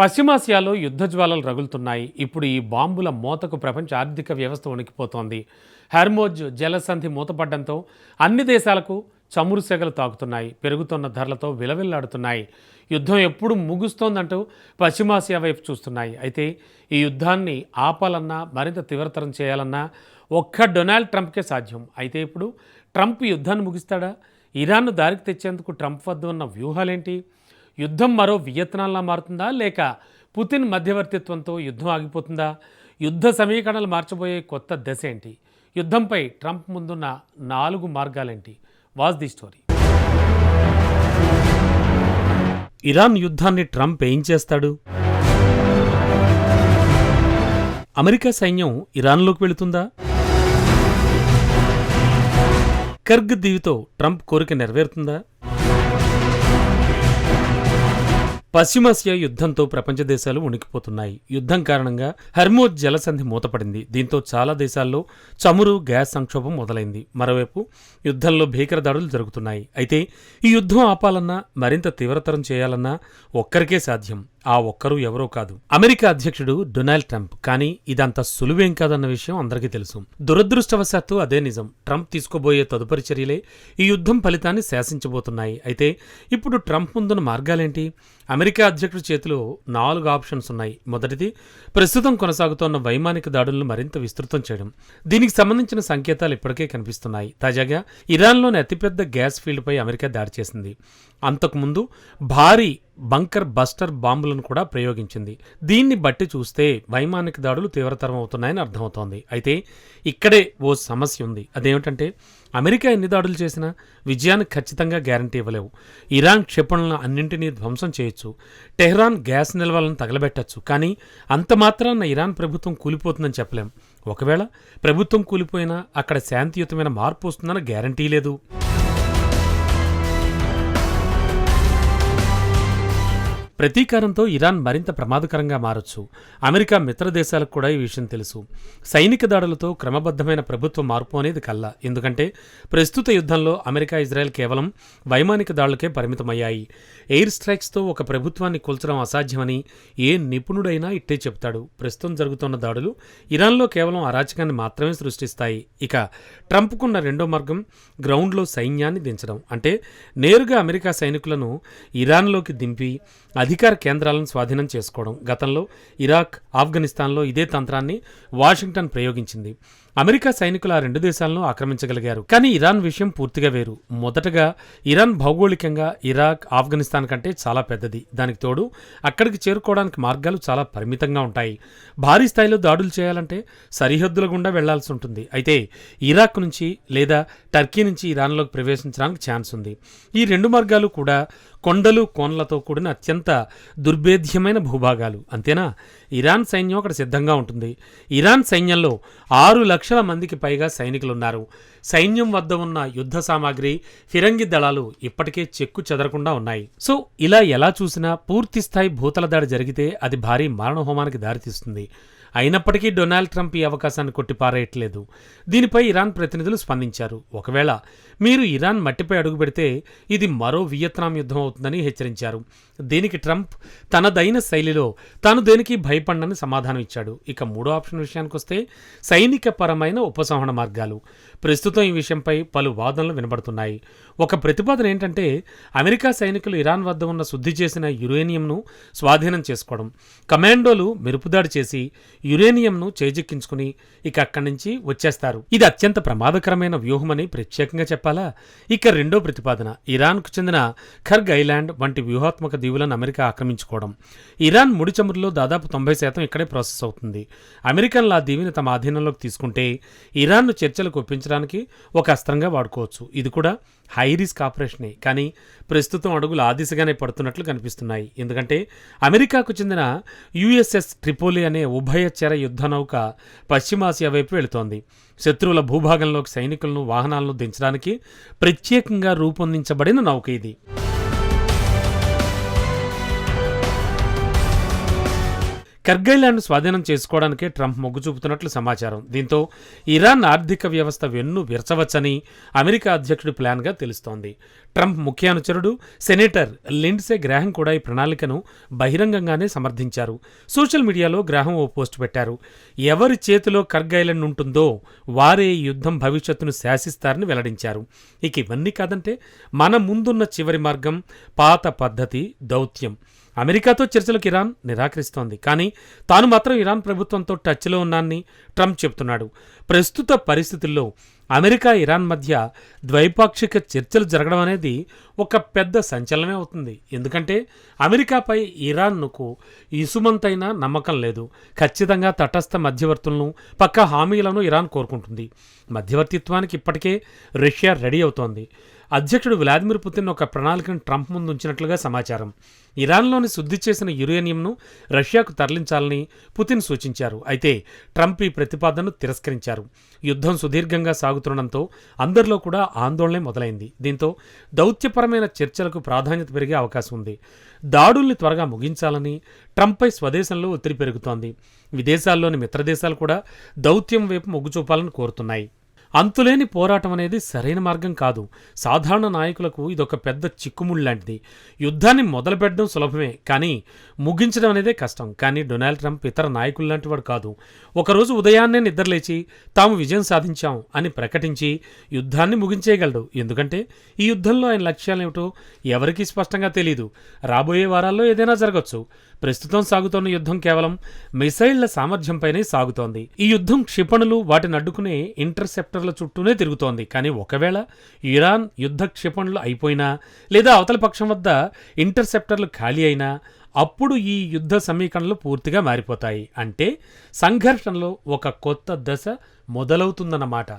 పశ్చిమాసియాలో యుద్ధ జ్వాలలు రగులుతున్నాయి. ఇప్పుడు ఈ బాంబుల మోతకు ప్రపంచ ఆర్థిక వ్యవస్థ వణికిపోతోంది. హెర్మోజ్ జలసంధి మూతపడ్డంతో అన్ని దేశాలకు చమురు సెగలు తాకుతున్నాయి. పెరుగుతున్న ధరలతో విలవిల్లాడుతున్నాయి. యుద్ధం ఎప్పుడు ముగుస్తోందంటూ పశ్చిమాసియా వైపు చూస్తున్నాయి. అయితే ఈ యుద్ధాన్ని ఆపాలన్నా, మరింత తీవ్రతరం చేయాలన్నా ఒక్క డొనాల్డ్ ట్రంప్కే సాధ్యం. అయితే ఇప్పుడు ట్రంప్ యుద్ధాన్ని ముగిస్తాడా? ఇరాన్ను దారికి తెచ్చేందుకు ట్రంప్ వద్ద ఉన్న వ్యూహాలేంటి? యుద్ధం మరో వియత్నాంలా మారుతుందా, లేక పుతిన్ మధ్యవర్తిత్వంతో యుద్ధం ఆగిపోతుందా? యుద్ధ సమీకరణలు మార్చబోయే కొత్త దశ ఏంటి? యుద్ధంపై ట్రంప్ ముందున్న 4 మార్గాలేంటి? Was the story. ఇరాన్ యుద్ధాన్ని ట్రంప్ ఏం చేస్తాడు? అమెరికా సైన్యం ఇరాన్లోకి వెళుతుందా? కర్గ్ దీవితో ట్రంప్ కోరిక నెరవేరుతుందా? పశ్చిమాసియా యుద్ధంతో ప్రపంచ దేశాలు ఉనికిపోతున్నాయి. యుద్ధం కారణంగా హెర్మోజ్ జలసంధి మూతపడింది. దీంతో చాలా దేశాల్లో చమురు, గ్యాస్ సంక్షోభం మొదలైంది. మరోవైపు యుద్ధంలో భీకర దాడులు జరుగుతున్నాయి. అయితే ఈ యుద్ధం ఆపాలన్నా, మరింత తీవ్రతరం చేయాలన్నా ఒక్కరికే సాధ్యం. ఆ ఒక్కరు ఎవరో కాదు, అమెరికా అధ్యక్షుడు డొనాల్డ్ ట్రంప్. కానీ ఇదంత సులువేం కాదన్న విషయం అందరికీ తెలుసు. దురదృష్టవశాత్తు అదే నిజం. ట్రంప్ తీసుకోబోయే తదుపరి చర్యలే ఈ యుద్ధం ఫలితాన్ని శాసించబోతున్నాయి. అయితే ఇప్పుడు ట్రంప్ ముందున్న మార్గాలేంటి? అమెరికా అధ్యక్షుడి చేతిలో 4 ఆప్షన్స్ ఉన్నాయి. మొదటిది, ప్రస్తుతం కొనసాగుతోన్న వైమానిక దాడులను మరింత విస్తృతం చేయడం. దీనికి సంబంధించిన సంకేతాలు ఇప్పటికే కనిపిస్తున్నాయి. తాజాగా ఇరాన్లోని అతిపెద్ద గ్యాస్ ఫీల్డ్పై అమెరికా దాడి చేసింది. అంతకుముందు భారీ బంకర్ బస్టర్ బాంబులను కూడా ప్రయోగించింది. దీన్ని బట్టి చూస్తే వైమానిక దాడులు తీవ్రతరం అవుతున్నాయని అర్థమవుతోంది. అయితే ఇక్కడే ఓ సమస్య ఉంది. అదేమిటంటే, అమెరికా ఎన్ని దాడులు చేసినా విజయానికి ఖచ్చితంగా గ్యారంటీ ఇవ్వలేవు. ఇరాన్ క్షిపణులను అన్నింటినీ ధ్వంసం చేయొచ్చు, టెహ్రాన్ గ్యాస్ నిల్వలను తగలబెట్టచ్చు. కానీ అంత మాత్రాన ఇరాన్ ప్రభుత్వం కూలిపోతుందని చెప్పలేం. ఒకవేళ ప్రభుత్వం కూలిపోయినా అక్కడ శాంతియుతమైన మార్పు వస్తుందన్న గ్యారంటీ లేదు. ప్రతీకారంతో ఇరాన్ మరింత ప్రమాదకరంగా మారొచ్చు. అమెరికా మిత్ర దేశాలకు కూడా ఈ విషయం తెలుసు. సైనిక దాడులతో క్రమబద్ధమైన ప్రభుత్వ మార్పు అనేది కల్లా. ఎందుకంటే ప్రస్తుత యుద్ధంలో అమెరికా, ఇజ్రాయెల్ కేవలం వైమానిక దాడులకే పరిమితమయ్యాయి. ఎయిర్ స్ట్రైక్స్తో ఒక ప్రభుత్వాన్ని కూల్చడం అసాధ్యమని ఏ నిపుణుడైనా ఇట్టే చెప్తాడు. ప్రస్తుతం జరుగుతున్న దాడులు ఇరాన్లో కేవలం అరాచకాన్ని మాత్రమే సృష్టిస్తాయి. ఇక ట్రంప్కున్న రెండో మార్గం గ్రౌండ్లో సైన్యాన్ని దించడం. అంటే నేరుగా అమెరికా సైనికులను ఇరాన్లోకి దింపి అధికార కేంద్రాలను స్వాధీనం చేసుకోవడం. గతంలో ఇరాక్, ఆఫ్ఘనిస్తాన్లో ఇదే తంత్రాన్ని వాషింగ్టన్ ప్రయోగించింది. అమెరికా సైనికులు ఆ 2 దేశాలను ఆక్రమించగలిగారు. కానీ ఇరాన్ విషయం పూర్తిగా వేరు. మొదటగా ఇరాన్ భౌగోళికంగా ఇరాక్, ఆఫ్ఘనిస్తాన్ కంటే చాలా పెద్దది. దానికి తోడు అక్కడికి చేరుకోవడానికి మార్గాలు చాలా పరిమితంగా ఉంటాయి. భారీ స్థాయిలో దాడులు చేయాలంటే సరిహద్దుల గుండా వెళ్లాల్సి ఉంటుంది. అయితే ఇరాక్ నుంచి లేదా టర్కీ నుంచి ఇరాన్లోకి ప్రవేశించడానికి ఛాన్స్ ఉంది. ఈ 2 మార్గాలు కూడా కొండలు, కోన్లతో కూడిన అత్యంత దుర్భేద్యమైన భూభాగాలు. అంతేనా? ఇరాన్ సైన్యం అక్కడ సిద్ధంగా ఉంటుంది. ఇరాన్ సైన్యంలో 6 లక్షల మందికి పైగా సైనికులున్నారు. సైన్యం వద్ద ఉన్న యుద్ధ సామాగ్రి, ఫిరంగి దళాలు ఇప్పటికే చెక్కు చెదరకుండా ఉన్నాయి. సో ఇలా ఎలా చూసినా పూర్తిస్థాయి భూతల దాడి జరిగితే అది భారీ మారణహోమానికి దారితీస్తుంది. అయినప్పటికీ డొనాల్డ్ ట్రంప్ ఈ అవకాశాన్ని కొట్టిపారేయట్లేదు. దీనిపై ఇరాన్ ప్రతినిధులు స్పందించారు. ఒకవేళ మీరు ఇరాన్ మట్టిపై అడుగుపెడితే ఇది మరో వియత్నాం యుద్ధం అవుతుందని హెచ్చరించారు. దీనికి ట్రంప్ తనదైన శైలిలో తాను దేనికి భయపడనని సమాధానం ఇచ్చాడు. ఇక 3వ ఆప్షన్ విషయానికి వస్తే సైనిక పరమైన ఉపసంహరణ మార్గాలు. ప్రస్తుతం ఈ విషయంపై పలు వాదనలు వినబడుతున్నాయి. ఒక ప్రతిపాదన ఏంటంటే, అమెరికా సైనికులు ఇరాన్ వద్ద ఉన్న శుద్ధి చేసిన యురేనియంను స్వాధీనం చేసుకోవడం. కమాండోలు మెరుపుదాడి చేసి యురేనియంను చేజిక్కించుకుని ఇక అక్కడి నుంచి వచ్చేస్తారు. ఇది అత్యంత ప్రమాదకరమైన వ్యూహమని ప్రత్యేకంగా చెప్పాలా? ఇక రెండో ప్రతిపాదన, ఇరాన్కు చెందిన ఖర్గ్ ఐలాండ్ వంటి వ్యూహాత్మక దీవులను అమెరికా ఆక్రమించుకోవడం. ఇరాన్ ముడి చమురులో దాదాపు 90% ఇక్కడే ప్రాసెస్ అవుతుంది. అమెరికన్లు ఆ దీవిని తమ ఆధీనంలోకి తీసుకుంటే ఇరాన్ను చర్చలకు ఒప్పించడానికి ఒక అస్త్రంగా వాడుకోవచ్చు. ఇది కూడా హై రిస్క్ ఆపరేషనే. కానీ ప్రస్తుతం అడుగులు ఆ దిశగానే పడుతున్నట్లు కనిపిస్తున్నాయి. ఎందుకంటే అమెరికాకు చెందిన యుఎస్ఎస్ ట్రిపోలి అనే ఉభయచర యుద్ధ నౌక పశ్చిమాసియా వైపు వెళుతోంది. శత్రువుల భూభాగంలోకి సైనికులను, వాహనాలను దించడానికి ప్రత్యేకంగా రూపొందించబడిన నౌక ఇది. కర్గైలాండ్ స్వాధీనం చేసుకోవడానికే ట్రంప్ మొగ్గు చూపుతున్నట్లు సమాచారం. దీంతో ఇరాన్ ఆర్థిక వ్యవస్థ వెన్ను విరచవచ్చని అమెరికా అధ్యక్షుడి ప్లాన్గా తెలుస్తోంది. ట్రంప్ ముఖ్య అనుచరుడు సెనేటర్ లిండ్సే గ్రాహం కూడా ఈ ప్రణాళికను బహిరంగంగానే సమర్థించారు. సోషల్ మీడియాలో గ్రాహం ఓ పోస్ట్ పెట్టారు. ఎవరి చేతిలో కర్గైలాండ్ ఉంటుందో వారే ఈ యుద్ధం భవిష్యత్తును శాసిస్తారని వెల్లడించారు. ఇక ఇవన్నీ కాదంటే మన ముందున్న చివరి మార్గం పాత పద్ధతి దౌత్యం. అమెరికాతో చర్చలకు ఇరాన్ నిరాకరిస్తోంది. కానీ తాను మాత్రం ఇరాన్ ప్రభుత్వంతో టచ్లో ఉన్నానని ట్రంప్ చెబుతున్నాడు. ప్రస్తుత పరిస్థితుల్లో అమెరికా ఇరాన్ మధ్య ద్వైపాక్షిక చర్చలు జరగడం అనేది ఒక పెద్ద సంచలనమే అవుతుంది. ఎందుకంటే అమెరికాపై ఇరాన్కు ఇసుమంతైనా నమ్మకం లేదు. ఖచ్చితంగా తటస్థ మధ్యవర్తులను పక్కా హామీలను ఇరాన్ కోరుకుంటుంది. మధ్యవర్తిత్వానికి ఇప్పటికే రష్యా రెడీ అవుతోంది. అధ్యక్షుడు వ్లాదిమిర్ పుతిన్ ఒక ప్రణాళికను ట్రంప్ ముందు ఉంచినట్లుగా సమాచారం. ఇరాన్లోని శుద్ధి చేసిన యురేనియంను రష్యాకు తరలించాలని పుతిన్ సూచించారు. అయితే ట్రంప్ ఈ ప్రతిపాదనను తిరస్కరించారు. యుద్ధం సుదీర్ఘంగా సాగుతుండటంతో అందరిలో కూడా ఆందోళనే మొదలైంది. దీంతో దౌత్యపరమైన చర్చలకు ప్రాధాన్యత పెరిగే అవకాశం ఉంది. దాడుల్ని త్వరగా ముగించాలని ట్రంప్పై స్వదేశంలో ఒత్తిడి పెరుగుతోంది. విదేశాల్లోని మిత్రదేశాలు కూడా దౌత్యం వైపు మొగ్గు చూపాలని కోరుతున్నాయి. అంతులేని పోరాటం అనేది సరైన మార్గం కాదు. సాధారణ నాయకులకు ఇదొక పెద్ద చిక్కుముళ్లాంటిది. యుద్ధాన్ని మొదలుపెట్టడం సులభమే, కానీ ముగించడం అనేదే కష్టం. కానీ డొనాల్డ్ ట్రంప్ ఇతర నాయకుల్లాంటి వాడు కాదు. ఒకరోజు ఉదయాన్నే నిద్రలేచి తాము విజయం సాధించాం అని ప్రకటించి యుద్ధాన్ని ముగించేయగలడు. ఎందుకంటే ఈ యుద్ధంలో ఆయన లక్ష్యాలేమిటో ఎవరికీ స్పష్టంగా తెలీదు. రాబోయే వారాల్లో ఏదైనా జరగచ్చు. ప్రస్తుతం సాగుతోన్న యుద్ధం కేవలం మిసైళ్ల సామర్థ్యంపైనే సాగుతోంది. ఈ యుద్ధం క్షిపణులు వాటిని అడ్డుకునే ఇంటర్సెప్టర్ల చుట్టూనే తిరుగుతోంది. కానీ ఒకవేళ ఇరాన్ యుద్ధ క్షిపణులు అయిపోయినా లేదా అవతల పక్షం వద్ద ఇంటర్సెప్టర్లు ఖాళీ అయినా అప్పుడు ఈ యుద్ధ సమీకరణలు పూర్తిగా మారిపోతాయి. అంటే సంఘర్షణలో ఒక కొత్త దశ మొదలవుతుందన్నమాట.